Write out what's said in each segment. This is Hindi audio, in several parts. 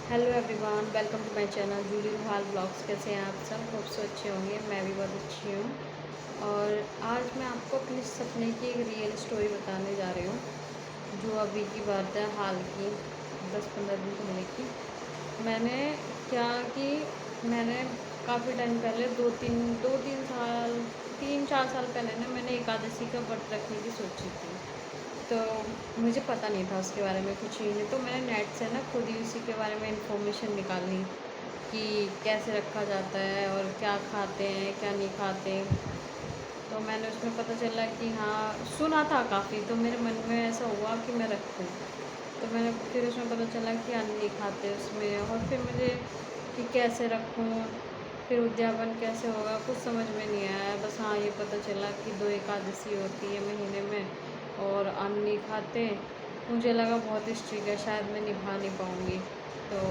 Hello everyone, welcome to my channel Julie Ruhal blogs. कैसे हैं आप सब? होप सो अच्छे होंगे। मैं भी बहुत अच्छी हूँ। और आज मैं आपको अपने सपने की एक रियल स्टोरी बताने जा रही हूँ, जो अभी की बात है, हाल की 10-15 दिन पहले की। मैंने क्या कि मैंने काफ़ी टाइम पहले 2-3 साल 3-4 साल पहले ना मैंने एकादशी का व्रत रखने की सोची थी। तो मुझे पता नहीं था उसके बारे में कुछ ही नहीं, तो मैंने नेट से ना खुद ही उसी के बारे में इंफॉर्मेशन निकाली कि कैसे रखा जाता है और क्या खाते हैं क्या नहीं खाते। तो मैंने उसमें पता चला कि हाँ, सुना था काफ़ी, तो मेरे मन में ऐसा हुआ कि मैं रखूँ। तो मैंने फिर उसमें पता चला कि अन्न नहीं खाते उसमें, और फिर मुझे कि कैसे रखूँ, फिर उद्यापन कैसे होगा, कुछ समझ में नहीं आया। बस हाँ, ये पता चला कि 2 एकादशी होती है महीने में और अन्न नहीं खाते। मुझे लगा बहुत स्ट्रिक्ट है, शायद मैं निभा नहीं पाऊँगी। तो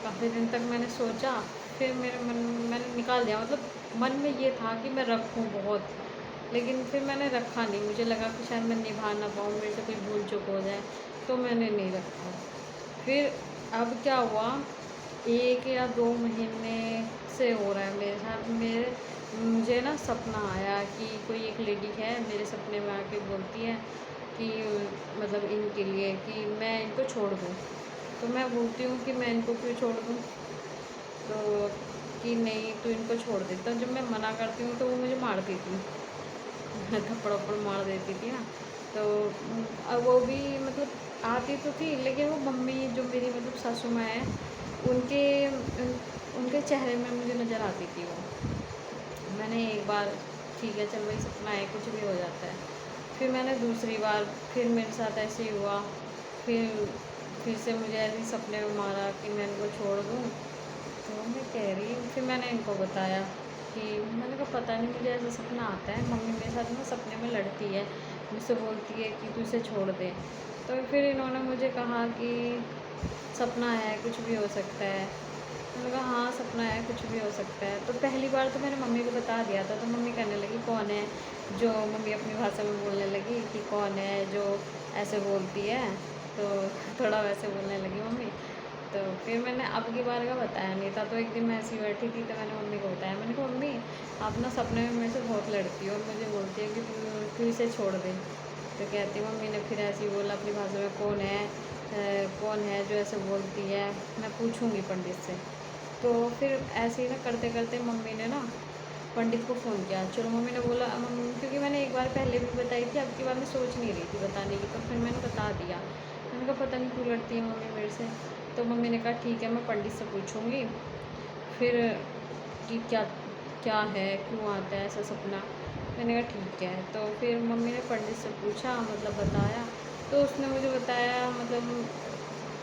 काफ़ी दिन तक मैंने सोचा, फिर मेरे मन मैंने निकाल दिया, मतलब मन में ये था कि मैं रखूँ बहुत, लेकिन फिर मैंने रखा नहीं। मुझे लगा कि शायद मैं निभा ना पाऊँ, मेरे से कोई भूल चूक हो जाए, तो मैंने नहीं रखा। फिर अब क्या हुआ, 1 या 2 महीने से हो रहा है मेरे साथ। मुझे ना सपना आया कि कोई एक लेडी है, मेरे सपने में आके बोलती है कि मतलब इनके लिए कि मैं इनको छोड़ दूँ। तो मैं बोलती हूँ कि मैं इनको क्यों छोड़ दूँ? तो कि नहीं, तू इनको छोड़ दे। तो जब मैं मना करती हूँ तो वो मुझे मार देती, थप्पड़ वप्पड़ मार देती थी ना। तो अब वो भी मतलब आती तो थी, लेकिन वो मम्मी जो मेरी मतलब सासू माँ है, उनके उनके चेहरे में मुझे नज़र आती थी वो। मैंने एक बार, ठीक है चल भाई, सपना है, कुछ भी हो जाता है। फिर मैंने दूसरी बार, फिर मेरे साथ ऐसे ही हुआ। फिर फिर से मुझे ऐसे ही सपने में मारा कि मैं इनको छोड़ दूँ। तो मैं कह रही हूँ, फिर मैंने इनको बताया कि मैंने कहा पता नहीं मुझे ऐसा सपना आता है, मम्मी मेरे साथ ना सपने में लड़ती है, मुझसे बोलती है कि तू इसे छोड़ दे। तो फिर इन्होंने मुझे कहा कि सपना है, कुछ भी हो सकता है। मैंने कहा हाँ, सपना है, कुछ भी हो सकता है। तो पहली बार तो मैंने मम्मी को बता दिया था, तो मम्मी कहने लगी कौन है जो, मम्मी अपनी भाषा में बोलने लगी कि कौन है जो ऐसे बोलती है। तो थोड़ा वैसे बोलने लगी मम्मी। तो फिर मैंने अब की बार का बताया नहीं था। तो एक दिन मैं ऐसी बैठी थी, तो मैंने मम्मी को बताया। मैंने कहा मम्मी, आप ना सपने में मेरे से बहुत लड़ती हो और मुझे बोलती है कि तू तू इसे छोड़ दे। तो कहती मम्मी ने फिर ऐसे ही बोला अपनी भाषा में, कौन है जो ऐसे बोलती है, मैं पूछूंगी पंडित से। तो फिर ऐसे ही ना करते करते मम्मी ने ना पंडित को फ़ोन किया। चलो मम्मी ने बोला, क्योंकि मैंने एक बार पहले भी बताई थी, अब की बार मैं सोच नहीं रही थी बताने की, तो फिर मैंने बता दिया। मैंने कहा पता नहीं क्यों लड़ती है मम्मी मेरे से। तो मम्मी ने कहा ठीक है, मैं पंडित से पूछूंगी फिर कि क्या क्या है, क्यों आता है ऐसा सपना। मैंने कहा ठीक है। तो फिर मम्मी ने पंडित से पूछा, मतलब बताया। तो उसने मुझे बताया मतलब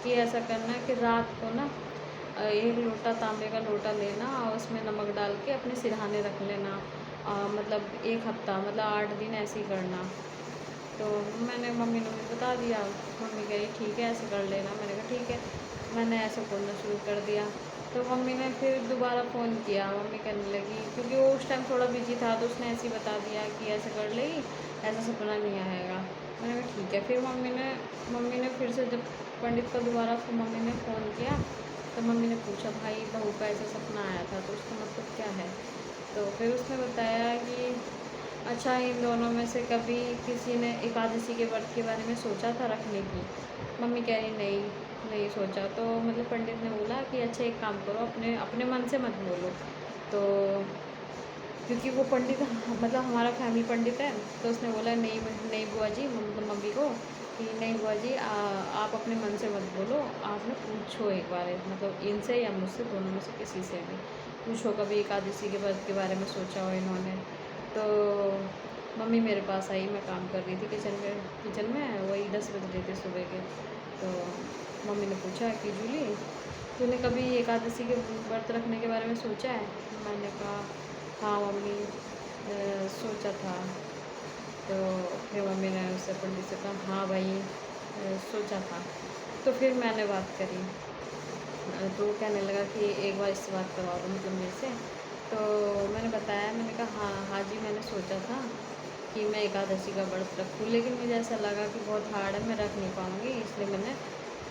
कि ऐसा करना है कि रात को ना 1 लोटा तांबे का लोटा लेना और उसमें नमक डाल के अपने सिरहाने रख लेना। मतलब 1 हफ्ता, मतलब 8 दिन ऐसे ही करना। तो मैंने, मम्मी ने मुझे बता दिया। मम्मी कह रही ठीक है ऐसे कर लेना। मैंने कहा ठीक है। मैंने ऐसे बोलना शुरू कर दिया। तो मम्मी ने फिर दोबारा फ़ोन किया। मम्मी कहने लगी, क्योंकि वो उस टाइम थोड़ा बिजी था, तो उसने ऐसे ही बता दिया कि ऐसे कर लेगी, ऐसा सपना नहीं आएगा। मैंने कहा ठीक है। फिर मम्मी ने फिर से जब पंडित को दोबारा मम्मी ने फ़ोन किया, तो मम्मी ने पूछा भाई बहू का ऐसा सपना आया था, तो उसका मतलब क्या है? तो फिर उसने बताया कि अच्छा, इन दोनों में से कभी किसी ने एकादशी के व्रत के बारे में सोचा था रखने की? मम्मी कह रही नहीं, नहीं सोचा। तो मतलब पंडित ने बोला कि अच्छा एक काम करो, अपने अपने मन से मत बोलो। तो क्योंकि वो पंडित मतलब हमारा फैमिली पंडित है, तो उसने बोला नहीं नहीं बुआ जी, मतलब मम्मी को, कि नहीं बुआ जी, आप अपने मन से मत बोलो, आप ना पूछो एक बार, मतलब इनसे या मुझसे, दोनों में से किसी से भी पूछो कभी एकादशी के व्रत के बारे में सोचा हो इन्होंने। तो मम्मी मेरे पास आई, मैं काम कर रही थी किचन में वही 10 बज रहे थे सुबह के। तो मम्मी ने पूछा कि जूली, तूने कभी एकादशी के व्रत रखने के बारे में सोचा है? मैंने कहा हाँ मम्मी, सोचा था। तो फिर मम्मी ने उससे पंडित से कहा हाँ भाई, सोचा था। तो फिर मैंने बात करी। तो वो कहने लगा कि एक बार इससे बात करवा दो, मतलब मेरे से। तो मैंने बताया, मैंने कहा हाँ हाँ जी, मैंने सोचा था कि मैं एकादशी का व्रत रखूँ, लेकिन मुझे ऐसा लगा कि बहुत हार्ड है, मैं रख नहीं पाऊँगी, इसलिए मैंने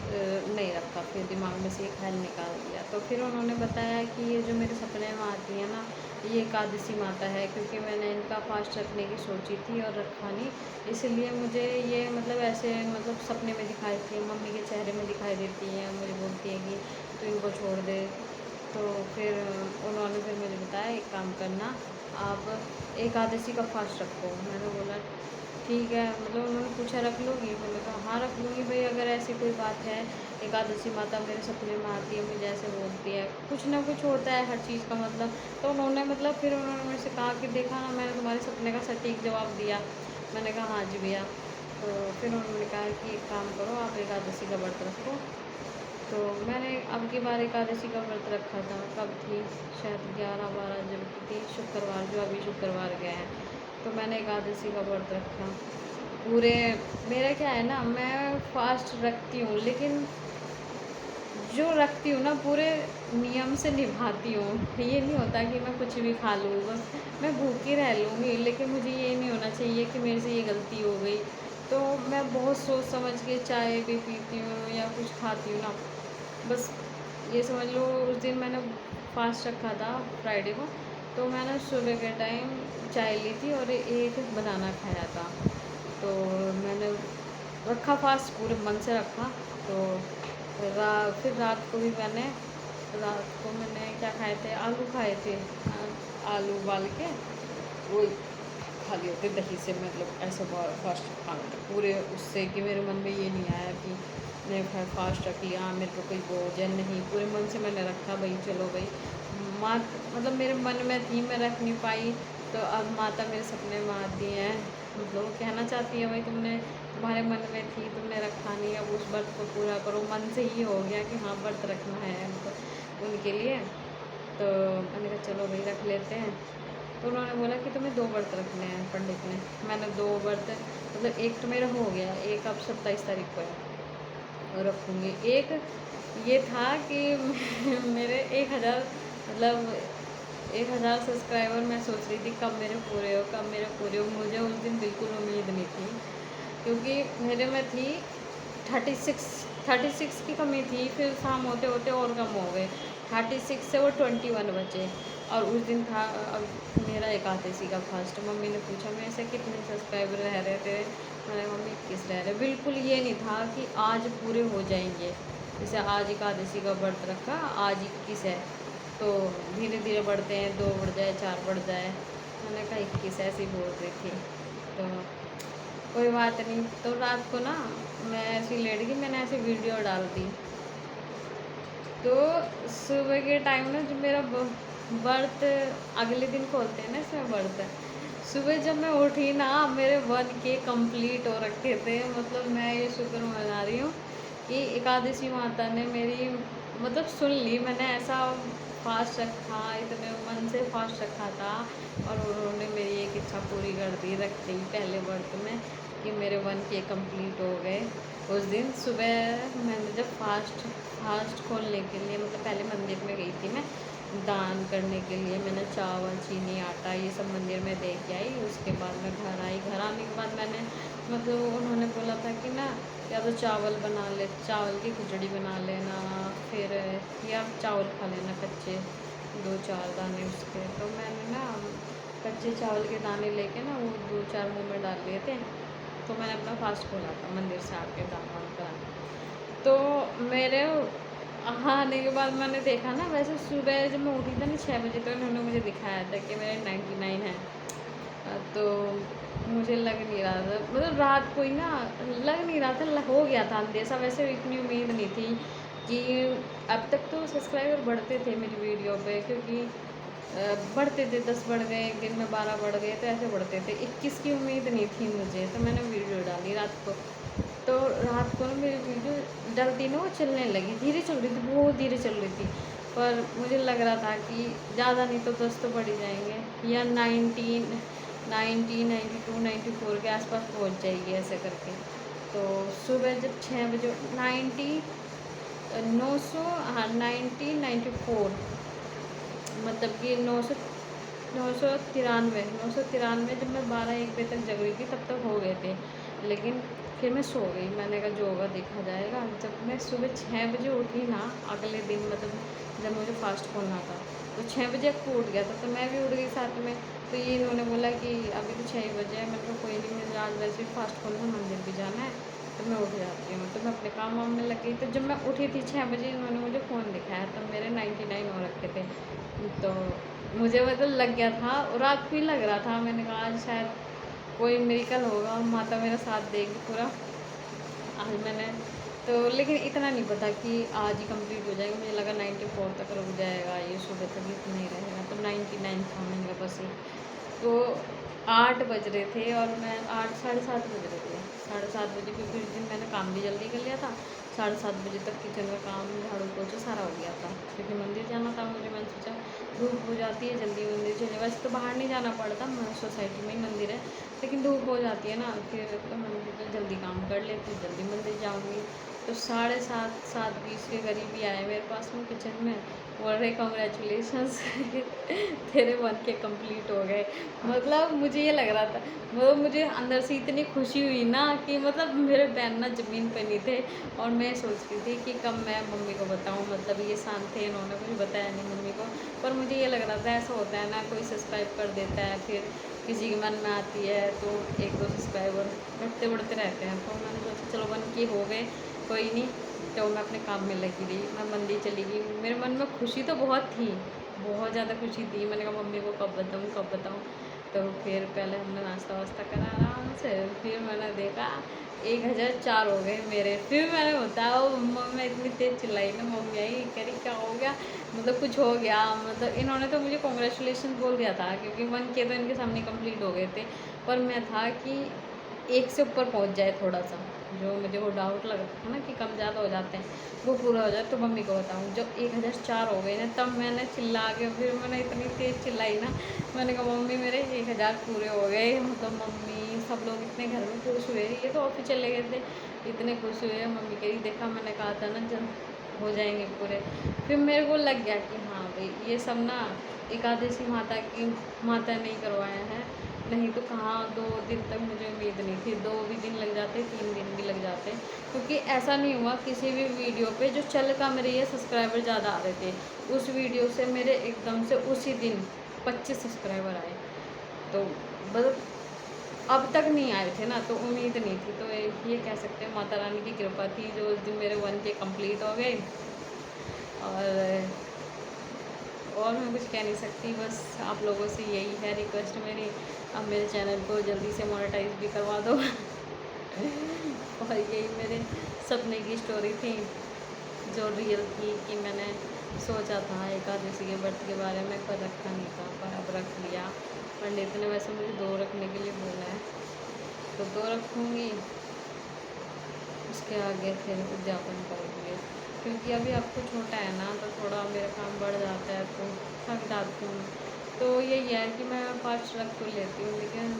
नहीं रखा, फिर दिमाग में से ये ख्याल निकाल दिया। तो फिर उन्होंने बताया कि ये जो मेरे सपने में आती है ना, ये एकादशी माता है, क्योंकि मैंने इनका फास्ट रखने की सोची थी और रखा नहीं, इसलिए मुझे ये मतलब ऐसे मतलब सपने में दिखाई थी, मम्मी के चेहरे में दिखाई देती है, मुझे बोलती है कि तू इनको छोड़ दे। तो फिर उन्होंने फिर मुझे बताया एक काम करना, आप एकादशी का फास्ट रखो। मैंने बोला ठीक है, मतलब उन्होंने पूछा रख लूँगी? मैंने कहा हाँ रख लूँगी भाई, अगर ऐसी कोई बात है। एकादशी माता मेरे सपने में आती है, मुझे ऐसे बोलती है, कुछ ना कुछ होता है हर चीज़ का मतलब। तो उन्होंने मतलब फिर उन्होंने मुझसे कहा कि देखा ना, मैंने तुम्हारे सपने का सटीक जवाब दिया। मैंने कहा हाँ जी भैया। तो फिर उन्होंने कहा कि एक काम करो, आप एकादशी का व्रत रखो। तो मैंने अब की बार एकादशी का व्रत रखा था, कब थी, शायद 11-12 जब की थी, शुक्रवार, जो अभी शुक्रवार गया है। तो मैंने एकादशी का व्रत रखा पूरे। मेरा क्या है ना, मैं फास्ट रखती हूँ, लेकिन जो रखती हूँ ना पूरे नियम से निभाती हूँ। ये नहीं होता कि मैं कुछ भी खा लूँ, बस मैं भूखी रह लूँगी, लेकिन मुझे ये नहीं होना चाहिए कि मेरे से ये गलती हो गई। तो मैं बहुत सोच समझ के चाय भी पीती हूँ या कुछ खाती हूँ ना, बस ये समझ लो। उस दिन मैंने फास्ट रखा था फ्राइडे को, तो मैंने सुबह के टाइम चाय ली थी और एक बनाना खाया था। तो मैंने रखा फास्ट, पूरे मन से रखा। तो फिर रात को भी मैंने, रात को मैंने क्या खाए थे, आलू खाए थे। आलू उबाल के वो खा लिए थे दही से, मतलब ऐसा फास्ट खाना था पूरे उससे, कि मेरे मन में ये नहीं आया कि मैं फास्ट रख लिया, मेरे को कोई भोजन नहीं, पूरे मन से मैंने रखा भाई, चलो भाई। माँ मतलब मेरे मन में थी, मैं रख नहीं पाई, तो अब माता मेरे सपने में आती हैं, मतलब वो कहना चाहती है भाई तुमने, तुम्हारे मन में थी, तुमने रखा नहीं, अब उस व्रत को पूरा करो। मन से ही हो गया कि हाँ व्रत रखना है हमको उनके लिए। तो मैंने कहा चलो भाई रख लेते हैं। तो उन्होंने बोला कि तुम्हें 2 व्रत रखने हैं पंडित ने। मैंने 2 व्रत, मतलब एक तो मेरा हो गया, एक अब 27 तारीख को है और रखूँगी। एक ये था कि मेरे 1000, मतलब 1000 सब्सक्राइबर मैं सोच रही थी कब मेरे पूरे हो, कब मेरे पूरे हो। मुझे उस दिन बिल्कुल उम्मीद नहीं थी, क्योंकि मेरे में थी 36 की कमी थी, फिर शाम होते होते और कम हो गए, 36 से वो 21 बचे। और उस दिन था अब मेरा एकादशी का फास्ट। मम्मी ने पूछा मेरे से कितने सब्सक्राइबर रह रहे थे, मैंने मम्मी 21 रह रहे। बिल्कुल ये नहीं था कि आज पूरे हो जाएंगे, जैसे आज एकादशी का व्रत रखा, आज 21 है, तो धीरे धीरे बढ़ते हैं, 2 बढ़ जाए, 4 बढ़ जाए। मैंने कहा 21 ऐसे ही बोल रही थी। तो कोई बात नहीं। तो रात को ना मैं ऐसी लेट गई, मैंने ऐसी वीडियो डाल दी। तो सुबह के टाइम ना जब मेरा व्रत अगले दिन खोलते हैं ना, इसमें व्रत, सुबह जब मैं उठी ना, मेरे 1K कंप्लीट हो रखे थे। मतलब मैं ये शुक्र मना रही हूँ कि एकादशी माता ने मेरी मतलब सुन ली। मैंने ऐसा फास्ट रखा, इतने मन से फास्ट रखा था, और उन्होंने मेरी एक इच्छा पूरी कर दी रखते ही पहले व्रत में, कि मेरे 1K कंप्लीट हो गए। उस दिन सुबह मैंने जब फास्ट खोलने के लिए, मतलब पहले मंदिर में गई थी मैं दान करने के लिए, मैंने चावल, चीनी, आटा ये सब मंदिर में दे के आई। उसके बाद मैं घर आई, घर आने के बाद मैंने, मतलब उन्होंने बोला था कि ना या तो चावल बना ले, चावल की खिचड़ी बना लेना, फिर या चावल खा लेना कच्चे 2-4 दाने उसके। तो मैंने ना कच्चे चावल के दाने लेके ना वो 2-4 मुँह में डाल लिए थे। तो मैंने अपना फास्ट खोला था मंदिर से आके दान वान करा। तो मेरे आने के बाद मैंने देखा ना, वैसे सुबह जब मैं उठी थी ना 6 बजे, तो इन्होंने मुझे दिखाया था कि मेरे 99 है। तो मुझे लग नहीं रहा था, मतलब रात को ही ना लग नहीं रहा था, हो गया था अंदेशा। वैसे इतनी उम्मीद नहीं थी कि अब तक तो सब्सक्राइबर बढ़ते थे मेरी वीडियो पे, क्योंकि बढ़ते थे, 10 बढ़ गए, एक दिन में 12 बढ़ गए, तो ऐसे बढ़ते थे। 21 की उम्मीद नहीं थी मुझे, तो मैंने वीडियो डाली रात को। तो रात को ना मेरी वीडियो डलती ना, वो चलने लगी, धीरे चल रही थी, बहुत धीरे चल रही थी। पर मुझे लग रहा था कि ज़्यादा नहीं तो 10 तो बढ़ ही जाएंगे, या 92-94 के आसपास पहुंच जाएगी ऐसे करके। तो सुबह जब 6 बजे 900, हाँ 94, मतलब कि 993 जब मैं 12-1 बजे तक जग रही थी तब तक हो गए थे। लेकिन फिर मैं सो गई। मैंने कहा जो होगा देखा जाएगा। जब मैं सुबह 6 बजे उठी ना, अगले दिन मतलब जब मुझे फास्ट खोलना था, तो 6 बजे अक्कू उठ गया था, तो मैं भी उठ गई साथ में। तो ये इन्होंने बोला कि अभी तो 6 ही बजे है। मैंने कहा कोई नहीं, मुझे आज वैसे भी फास्ट खोलना, मंदिर भी जाना है, तो मैं उठ जाती हूँ। तो मैं अपने काम वाम में लग गई। तो जब मैं उठी थी 6 बजे, इन्होंने मुझे फ़ोन दिखाया, तब मेरे 99 हो रखे थे। तो मुझे मतलब लग गया था, और रात को ही लग रहा था। मैंने कहा आज शायद कोई मिरेकल होगा, माता मेरा साथ देगी पूरा। आज मैंने तो, लेकिन इतना नहीं पता कि आज ही कंप्लीट हो जाएगा। मुझे लगा 94 तक रुक जाएगा, ये सुबह तक इतना ही रहेगा। तो 99 था, मैंने कहा बस ये। तो 8 बज रहे थे, और मैं 8 साढ़े 7 बज रहे थे, साढ़े 7 बजे, क्योंकि उस दिन मैंने काम भी जल्दी कर लिया था। 7:30 बजे तक किचन का काम, झाड़ू पोछा सारा हो गया था, क्योंकि मंदिर जाना था मुझे। मैंने सोचा धूप हो जाती है, जल्दी मंदिर चले। वैसे तो बाहर नहीं जाना पड़ता, सोसाइटी में ही मंदिर है, लेकिन धूप हो जाती है ना, फिर तो मैंने सोचा जल्दी काम कर लेती, जल्दी मंदिर जाऊँगी। तो 7:30 7:20 के करीब ही आए मेरे पास में किचन में, बोल रहे कॉन्ग्रेचुलेशंस तेरे 1K कंप्लीट हो गए। मतलब मुझे ये लग रहा था, मतलब मुझे अंदर से इतनी खुशी हुई ना, कि मतलब मेरे पैर ना ज़मीन पे नहीं थे। और मैं सोच रही थी कि कब मैं मम्मी को बताऊँ, मतलब ये शांत थे, इन्होंने कुछ बताया नहीं मम्मी को। पर मुझे ये लग रहा था, ऐसा होता है ना, कोई सब्सक्राइब कर देता है, फिर किसी के मन में आती है, तो 1-2 सब्सक्राइबर बढ़ते बढ़ते रहते हैं। तो मैंने सोचा चलो 1K हो गए, कोई नहीं। तो मैं अपने काम में लगी रही, मैं मंदिर चली गई। मेरे मन में खुशी तो बहुत थी, बहुत ज़्यादा खुशी थी। मैंने कहा मम्मी को कब बताऊँ, कब बताऊँ। तो फिर पहले हमने नाश्ता वास्ता करा आराम से, फिर मैंने देखा 1004 हो गए मेरे। फिर मैंने बताया, वो मम्मा मैं इतनी तेज़ चिल्लाई ना, मम्मी आई कह रही क्या हो गया, मतलब कुछ हो गया। मतलब इन्होंने तो मुझे कॉन्ग्रेचुलेशन बोल दिया था, क्योंकि 1K तो इनके सामने कंप्लीट हो गए थे। पर मैं था कि एक से ऊपर पहुंच जाए थोड़ा सा, जो मुझे वो डाउट लग रहा था ना कि कम ज़्यादा हो जाते हैं, वो पूरा हो जाए, तो मम्मी को बताऊँ। जब 1004 हो गए ना, तब मैंने चिल्ला के, फिर मैंने इतनी तेज़ चिल्लाई ना, मैंने कहा मम्मी मेरे 1000 पूरे हो गए। मतलब मम्मी सब लोग इतने घर में खुश हुए, ये तो ऑफिस चले गए थे, इतने खुश हुए। मम्मी कह रही देखा मैंने कहा था ना जब हो जाएंगे पूरे। फिर मेरे को लग गया कि हाँ भाई ये सब ना एकादशी माता नहीं करवाया है, नहीं तो कहाँ 2 दिन तक मुझे उम्मीद नहीं थी। 2 भी दिन लग जाते, 3 दिन भी लग जाते, क्योंकि ऐसा नहीं हुआ किसी भी वीडियो पे जो चल का मेरे ये सब्सक्राइबर ज़्यादा आ रहे थे, उस वीडियो से मेरे एकदम से उसी दिन 25 सब्सक्राइबर आए। तो मतलब अब तक नहीं आए थे ना, तो उम्मीद नहीं थी। तो ये कह सकते हैं माता रानी की कृपा थी, जो उस दिन मेरे 1K कंप्लीट हो गए। और मैं कुछ कह नहीं सकती, बस आप लोगों से यही है रिक्वेस्ट मेरी, आप मेरे चैनल को जल्दी से मोनेटाइज भी करवा दो। और यही मेरे सपने की स्टोरी थी, जो रियल थी, कि मैंने सोचा था एकादशी के व्रत के बारे में, पर रखा नहीं था, पर अब रख लिया। पंडित ने वैसे मुझे 2 रखने के लिए बोला है, तो 2 रखूँगी, उसके आगे फिर उद्यापन करेंगे। क्योंकि अभी आपको छोटा है ना, तो थोड़ा मेरा काम बढ़ जाता है, तो थक जाती हूँ। तो यही है कि मैं फास्ट रख तो लेती हूँ, लेकिन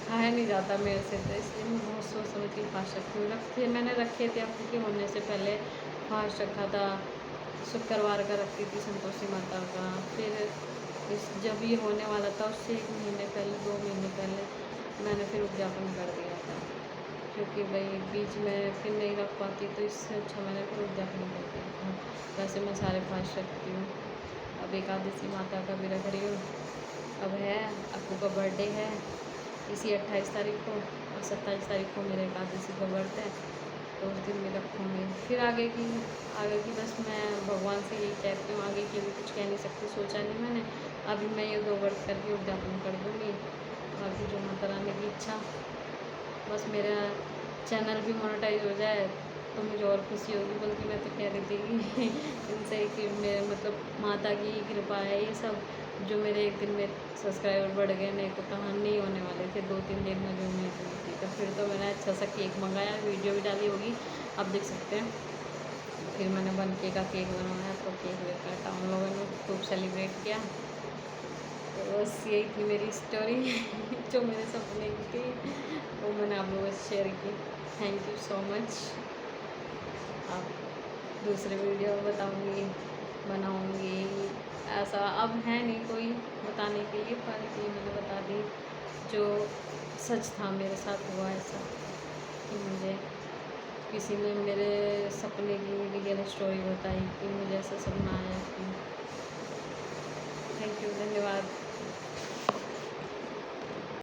खाया नहीं जाता मेरे से, तो इसलिए मैं बहुत सोच समझ के फास्ट रखती हूँ। मैंने रखे थे, आपको के होने से पहले फास्ट रखा था। शुक्रवार का रखती थी संतोषी माता का, फिर इस जब ये होने वाला था उससे 1 महीने पहले, 2 महीने पहले मैंने फिर उद्यापन कर दिया था, क्योंकि भाई बीच में फिर नहीं रख पाती, तो इससे अच्छा मैंने फिर उद्यापन कर दिया था। वैसे मैं सारे फास्ट रखती हूँ। अब एकादशी माता का भी रख रही हूँ। अब है, अप्पू का बर्थडे है इसी 28 तारीख को, और 27 तारीख को मेरे एकादशी का व्रत है, तो उस दिन भी रखूँगी। फिर आगे की बस मैं भगवान से यही चाहती हूँ, आगे की भी कुछ कह नहीं सकती, सोचा नहीं मैंने। अभी मैं ये 2 व्रत करके उद्यापन कर दूँगी, बाकी जो माता रानी की इच्छा। बस मेरा चैनल भी मोनेटाइज हो जाए तो मुझे और खुशी होगी। बल्कि मैं तो कह रही थी कि इनसे कि मेरे मतलब माता की कृपा है ये सब, जो मेरे एक दिन में सब्सक्राइबर बढ़ गए, नहीं तो कहाँ नहीं होने वाले थे। 2-3 दिन में जो उम्मीद हुई थी, तो फिर तो मैंने अच्छा सा केक मंगाया, वीडियो भी डाली होगी, आप देख सकते हैं। फिर मैंने 1K का केक बनवाया, तो केक वेक काटा, हम लोगों ने खूब सेलिब्रेट किया। तो बस यही थी मेरी स्टोरी जो मेरे सपने की थी, वो मैंने आप लोगों से शेयर की। Thank you so much. अब दूसरे वीडियो बताऊँगी, बनाऊँगी। ऐसा अब है नहीं कोई बताने के लिए, पर ये मैंने बता दी जो सच था मेरे साथ हुआ ऐसा। कि मुझे किसी ने मेरे सपने की रियल स्टोरी बताई कि मुझे ऐसा सपना आया कि थैंक यू, धन्यवाद।